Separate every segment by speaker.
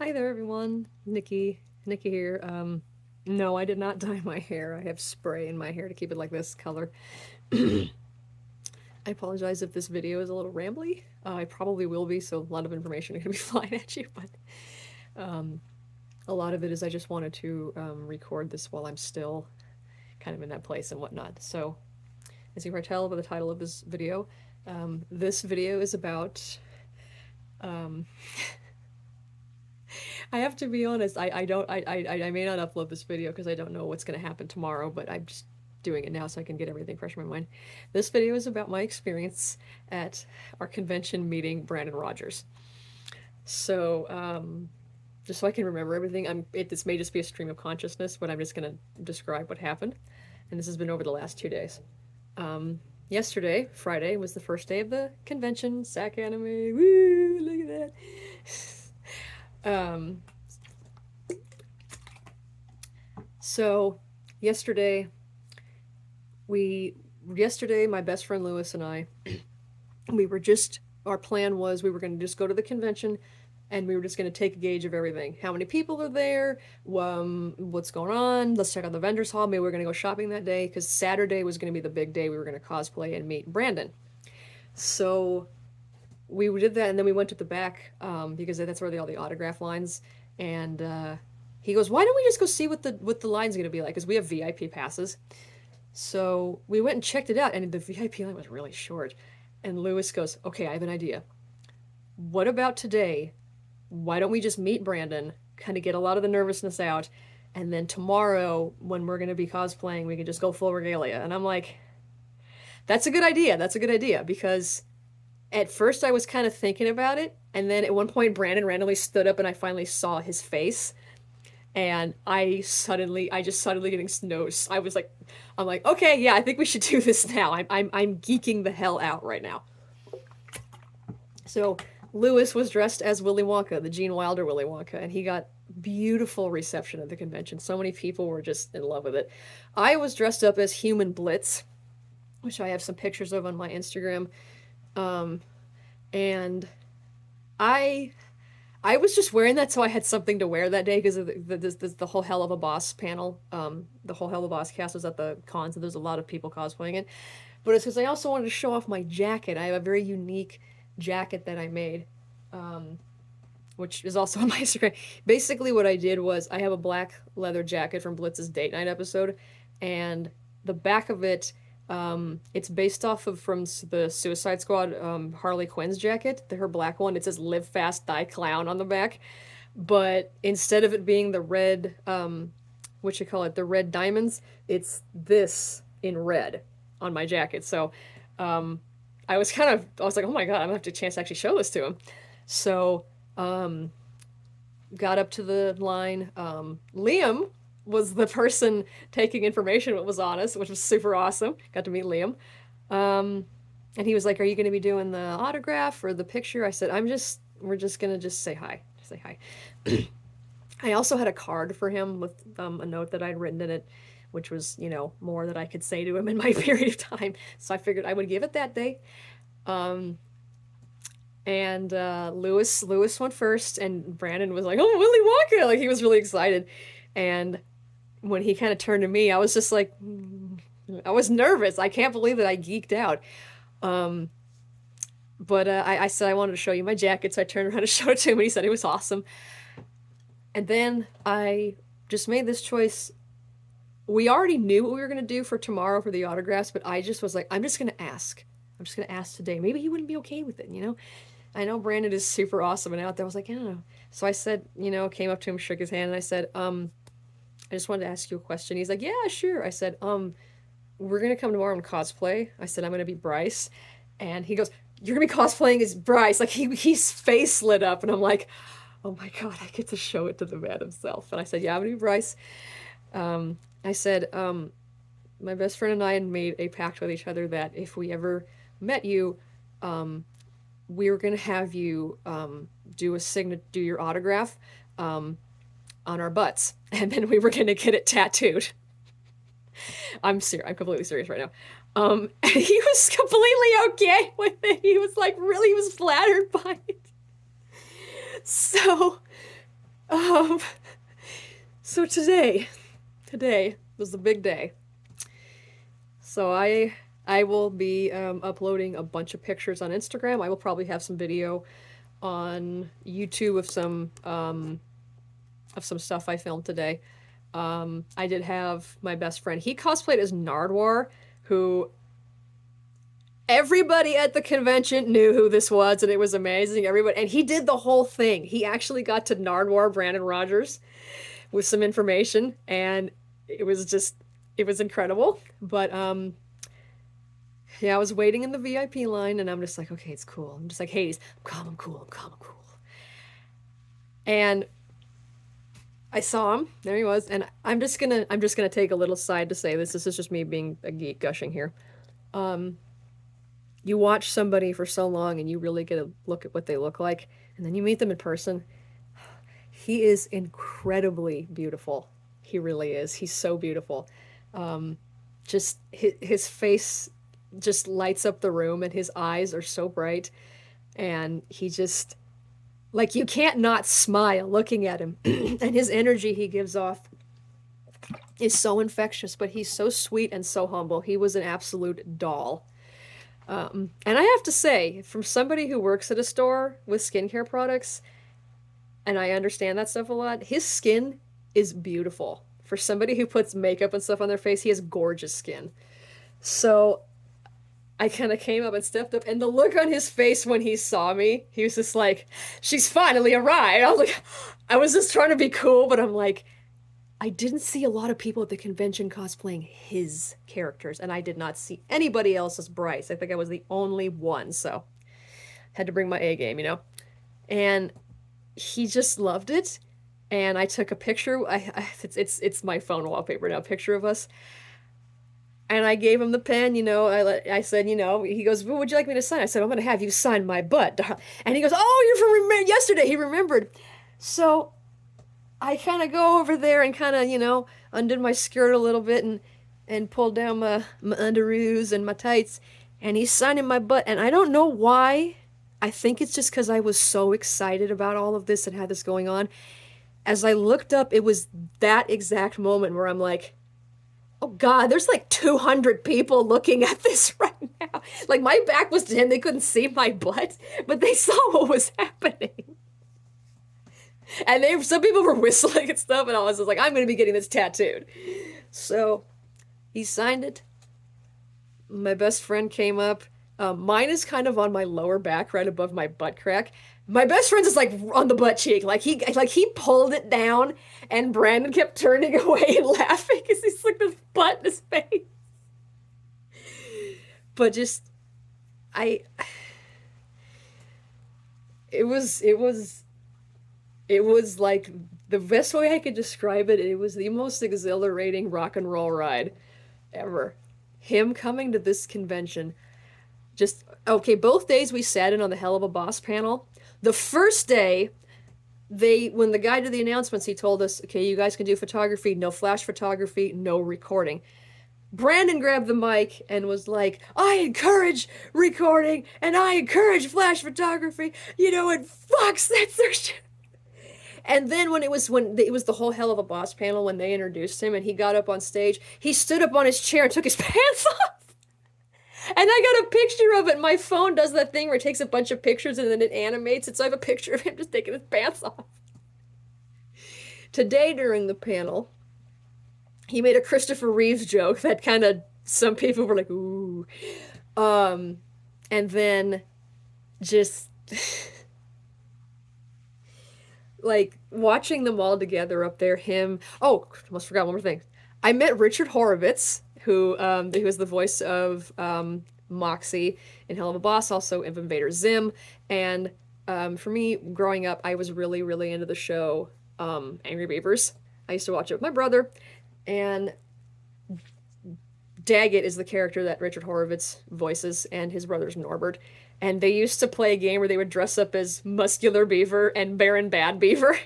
Speaker 1: Hi there, everyone. Nikki here. No, I did not dye my hair. I have spray in my hair to keep it like this color. I apologize if this video is a little rambly. I probably will be, so a lot of information is going to be flying at you, but um, a lot of it is I just wanted to record this while I'm still kind of in that place and whatnot. So, as you can tell by the title of this video is about um, I have to be honest. I don't. I may not upload this video because I don't know what's going to happen tomorrow. But I'm just doing it now so I can get everything fresh in my mind. This video is about my experience at our convention meeting Brandon Rogers. So just so I can remember everything, this may just be a stream of consciousness, but I'm just going to describe what happened. And this has been over the last 2 days. Yesterday, Friday, was the first day of the convention. Sac Anime. Woo! Look at that. So yesterday, my best friend Lewis and I, our plan was we were going to just go to the convention and we were just going to take a gauge of everything. How many people are there? What's going on? Let's check out the vendors hall. Maybe we're going to go shopping that day because Saturday was going to be the big day. We were going to cosplay and meet Brandon. So we did that, and then we went to the back because that's where all the autograph lines. And he goes, "Why don't we just go see what the line's going to be like? Because we have VIP passes." So we went and checked it out, and the VIP line was really short. And Lewis goes, "Okay, I have an idea. What about today? Why don't we just meet Brandon, kind of get a lot of the nervousness out, and then tomorrow, when we're going to be cosplaying, we can just go full regalia." And I'm like, "That's a good idea. That's a good idea." Because at first I was kind of thinking about it, and then at one point Brandon randomly stood up and I finally saw his face. And I just suddenly getting snows. I'm like, okay, yeah, I think we should do this now. I'm geeking the hell out right now. So Lewis was dressed as Willy Wonka, the Gene Wilder Willy Wonka, and he got beautiful reception at the convention. So many people were just in love with it. I was dressed up as Human Blitz, which I have some pictures of on my Instagram. And I I was just wearing that so I had something to wear that day because of the whole Hell of a Boss panel. The whole Hell of a Boss cast was at the con, so there's a lot of people cosplaying it. But it's because I also wanted to show off my jacket. I have a very unique jacket that I made, which is also on my Instagram. Basically, what I did was I have a black leather jacket from Blitz's date night episode, and the back of it, it's based off of from the Suicide Squad Harley Quinn's jacket, her black one. It says "Live Fast, Die Clown" on the back, but instead of it being the red, what you call it, the red diamonds, it's this in red on my jacket. So, I was like, oh my god, I'm gonna have to chance to actually show this to him. So, got up to the line. Liam was the person taking information what was on us, which was super awesome. Got to meet Liam. And he was like, "Are you going to be doing the autograph or the picture?" I said, we're just going to just say hi. Say hi. I also had a card for him with a note that I'd written in it, which was, more that I could say to him in my period of time. So I figured I would give it that day. And Lewis went first, and Brandon was like, "Oh, Willy Wonka!" Like, he was really excited. And when he kind of turned to me, I was just like, I was nervous. I can't believe that I geeked out. But I said I wanted to show you my jacket, so I turned around and showed it to him, and he said it was awesome. And then I just made this choice. We already knew what we were going to do for tomorrow for the autographs, but I just was like, I'm just going to ask. I'm just going to ask today. Maybe he wouldn't be okay with it, I know Brandon is super awesome and out there. I was like, I don't know. So I said, came up to him, shook his hand, and I said, I just wanted to ask you a question. He's like, yeah, sure. I said, we're gonna come tomorrow and cosplay. I said, I'm gonna be Bryce. And he goes, "You're gonna be cosplaying as Bryce." Like his face lit up, and I'm like, oh my god, I get to show it to the man himself. And I said, yeah, I'm gonna be Bryce. I said, my best friend and I had made a pact with each other that if we ever met you, we were gonna have you do your autograph on our butts, and then we were gonna get it tattooed. I'm serious. I'm completely serious right now. And he was completely okay with it. He was flattered by it. So Um, so today was the big day. So I will be uploading a bunch of pictures on Instagram. I will probably have some video on YouTube of some stuff I filmed today. I did have my best friend. He cosplayed as Nardwar, who everybody at the convention knew who this was, and it was amazing. Everybody, and he did the whole thing. He actually got to Nardwar Brandon Rogers with some information, and it was just, it was incredible. But yeah, I was waiting in the VIP line, and I'm just like, okay, it's cool. I'm just like, Hades, I'm calm, I'm cool, I'm calm, I'm cool. And I saw him. There he was, and I'm just gonna take a little side to say this. This is just me being a geek gushing here. You watch somebody for so long, and you really get a look at what they look like, and then you meet them in person. He is incredibly beautiful. He really is. He's so beautiful. Just his face just lights up the room, and his eyes are so bright, and he just like you can't not smile looking at him, and his energy he gives off is so infectious. But he's so sweet and so humble. He was an absolute doll. And I have to say, from somebody who works at a store with skincare products, and I understand that stuff a lot, his skin is beautiful. For somebody who puts makeup and stuff on their face, he has gorgeous skin. So I kind of came up and stepped up, and the look on his face when he saw me, he was just like, she's finally arrived. I was like, I was just trying to be cool, but I'm like, I didn't see a lot of people at the convention cosplaying his characters, and I did not see anybody else as Bryce. I think I was the only one, so had to bring my A game, you know? And he just loved it, and I took a picture. It's my phone wallpaper now, picture of us. And I gave him the pen, you know. I said, you know, he goes, "What would you like me to sign?" I said, "I'm going to have you sign my butt." And he goes, "Oh, you're from yesterday." He remembered. So I kind of go over there and kind of, you know, undid my skirt a little bit and pulled down my underoos and my tights. And he's signing my butt. And I don't know why. I think it's just because I was so excited about all of this and had this going on. As I looked up, it was that exact moment where I'm like, oh God, there's like 200 people looking at this right now. Like my back was to him. They couldn't see my butt, but they saw what was happening. And some people were whistling and stuff, and I was just like, I'm going to be getting this tattooed. So he signed it. My best friend came up. Mine is kind of on my lower back, right above my butt crack. My best friend's is like on the butt cheek. Like he pulled it down, and Brandon kept turning away and laughing because he's like this butt in his face. But just, I, it was like the best way I could describe it. It was the most exhilarating rock and roll ride ever. Him coming to this convention. Just, okay, both days we sat in on the Hell of a Boss panel. The first day, when the guy did the announcements, he told us, okay, you guys can do photography, no flash photography, no recording. Brandon grabbed the mic and was like, I encourage recording and I encourage flash photography, you know, and Fox, that's their shit. And then when it was the whole Hell of a Boss panel, when they introduced him and he got up on stage, he stood up on his chair and took his pants off. And I got a picture of it. My phone does that thing where it takes a bunch of pictures and then it animates it. So I have a picture of him just taking his pants off. Today during the panel, he made a Christopher Reeves joke that kind of, some people were like, ooh. And then just like watching them all together up there, almost forgot one more thing. I met Richard Horowitz, who was the voice of Moxie in Hell of a Boss, also of Invader Zim. And for me, growing up, I was really, really into the show Angry Beavers. I used to watch it with my brother. And Daggett is the character that Richard Horowitz voices, and his brother's Norbert. And they used to play a game where they would dress up as Muscular Beaver and Baron Bad Beaver.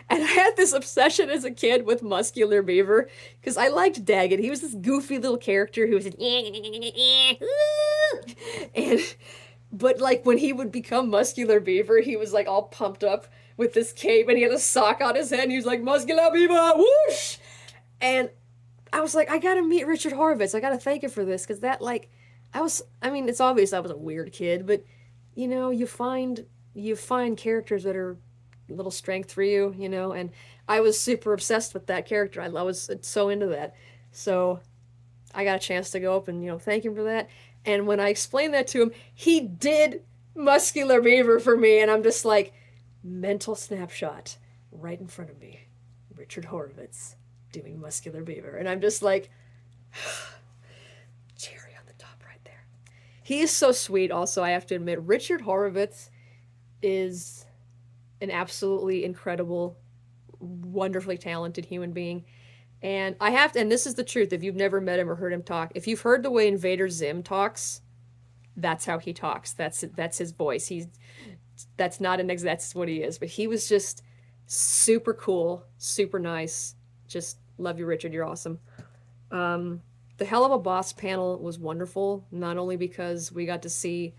Speaker 1: And I had this obsession as a kid with Muscular Beaver because I liked Daggett. He was this goofy little character who was and But like when he would become Muscular Beaver, he was like all pumped up with this cape and he had a sock on his head and he was like, Muscular Beaver, whoosh! And I was like, I gotta meet Richard Horvitz. I gotta thank him for this because that like, I mean, it's obvious I was a weird kid, but you know, you find characters that are a little strength for you, you know, and I was super obsessed with that character. I was so into that. So I got a chance to go up and, thank him for that. And when I explained that to him, he did Muscular Beaver for me. And I'm just like, mental snapshot right in front of me. Richard Horvitz doing Muscular Beaver. And I'm just like, cherry on the top right there. He is so sweet, also, I have to admit. Richard Horvitz is an absolutely incredible, wonderfully talented human being. And I have to, and this is the truth, if you've never met him or heard him talk, if you've heard the way Invader Zim talks, that's how he talks. That's his voice. That's not an that's what he is. But he was just super cool, super nice. Just love you, Richard. You're awesome. The Hell of a Boss panel was wonderful, not only because we got to see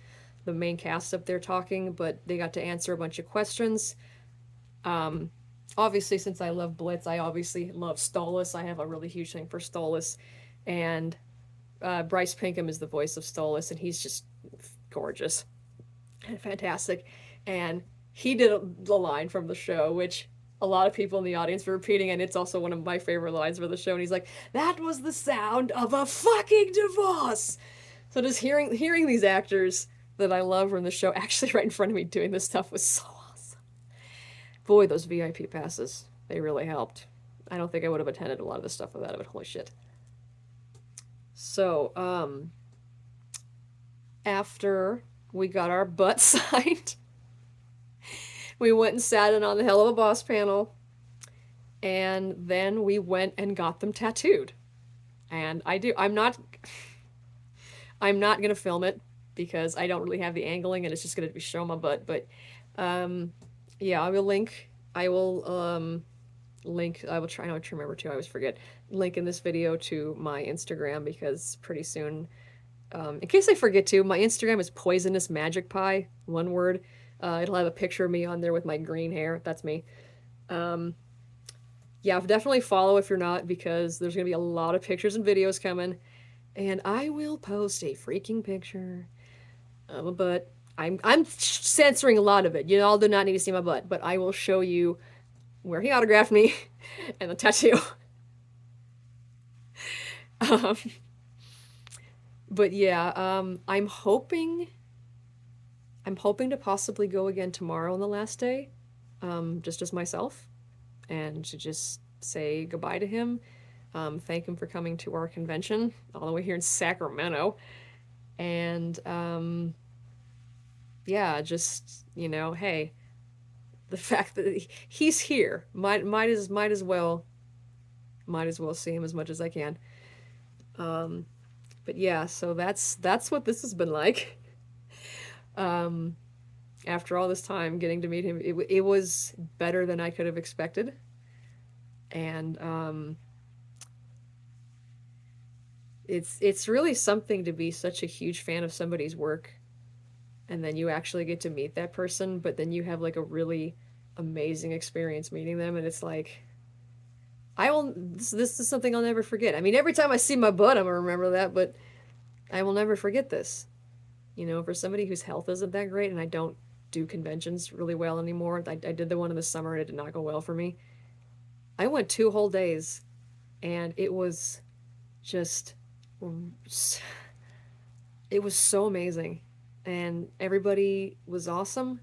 Speaker 1: the main cast up there talking, but they got to answer a bunch of questions. Obviously, since I love Blitz, I obviously love Stolas. I have a really huge thing for Stolas. And Bryce Pinkham is the voice of Stolas, and he's just gorgeous and fantastic. And he did the line from the show, which a lot of people in the audience were repeating, and it's also one of my favorite lines for the show. And he's like, "That was the sound of a fucking divorce." So just hearing these actors that I love from the show actually right in front of me doing this stuff was so awesome. Boy, those VIP passes, they really helped. I don't think I would have attended a lot of this stuff without it. Holy shit. So, after we got our butts signed, we went and sat in on the Hell of a Boss panel, and then we went and got them tattooed. And I'm not gonna film it because I don't really have the angling and it's just gonna be showing my butt. But yeah, I will link. I will try. I don't remember to. I always forget. Link in this video to my Instagram because pretty soon, in case I forget to, my Instagram is Poisonous Magic Pie. One word. It'll have a picture of me on there with my green hair. That's me. Yeah, definitely follow if you're not because there's gonna be a lot of pictures and videos coming, and I will post a freaking picture of a butt. I'm censoring a lot of it. You all do not need to see my butt, but I will show you where he autographed me and the tattoo. um, but yeah, I'm hoping to possibly go again tomorrow on the last day, just as myself, and to just say goodbye to him, thank him for coming to our convention all the way here in Sacramento, and yeah, just hey, the fact that he's here, might as well see him as much as I can. But yeah, so that's what this has been like. After all this time getting to meet him, it was better than I could have expected. And it's really something to be such a huge fan of somebody's work and then you actually get to meet that person, but then you have like a really amazing experience meeting them, and it's like this is something I'll never forget. I mean, every time I see my butt, I'm gonna remember that, but I will never forget this. For somebody whose health isn't that great, and I don't do conventions really well anymore. I did the one in the summer, and it did not go well for me. I went 2 whole days, and it was so amazing. And everybody was awesome.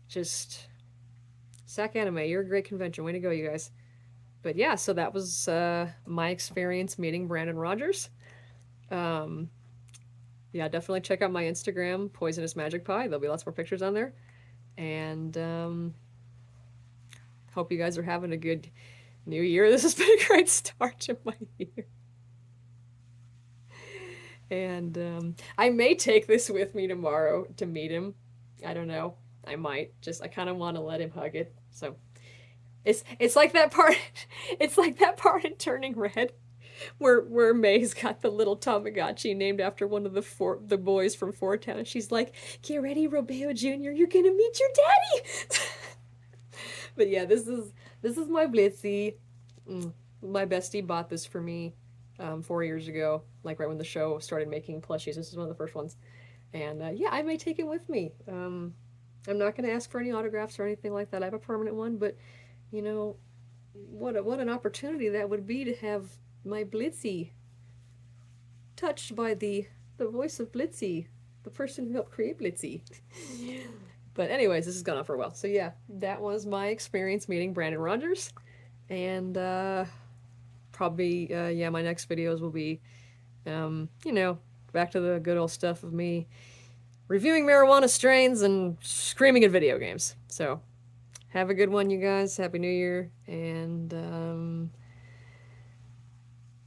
Speaker 1: Just Sac Anime, you're a great convention. Way to go, you guys. But yeah, so that was my experience meeting Brandon Rogers. Yeah, definitely check out my Instagram, Poisonous Magic Pie. There'll be lots more pictures on there. And hope you guys are having a good new year. This has been a great start to my year. And I may take this with me tomorrow to meet him. I don't know. I might. I kind of want to let him hug it. So it's like that part. It's like that part in Turning Red where May's got the little Tamagotchi named after one of the boys from Four Town. She's like, "Get ready, Romeo Jr. You're gonna meet your daddy." But yeah, this is my Blitzy. My bestie bought this for me 4 years ago, like right when the show started making plushies. This is one of the first ones, and yeah, I may take it with me. I'm not going to ask for any autographs or anything like that. I have a permanent one, but you know, what an opportunity that would be to have my Blitzy touched by the voice of Blitzy, the person who helped create Blitzy. But anyways, this has gone on for a while. So yeah, that was my experience meeting Brandon Rogers, and probably yeah, my next videos will be you know, back to the good old stuff of me reviewing marijuana strains and screaming at video games. So have a good one, you guys. Happy New Year, and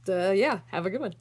Speaker 1: yeah, have a good one.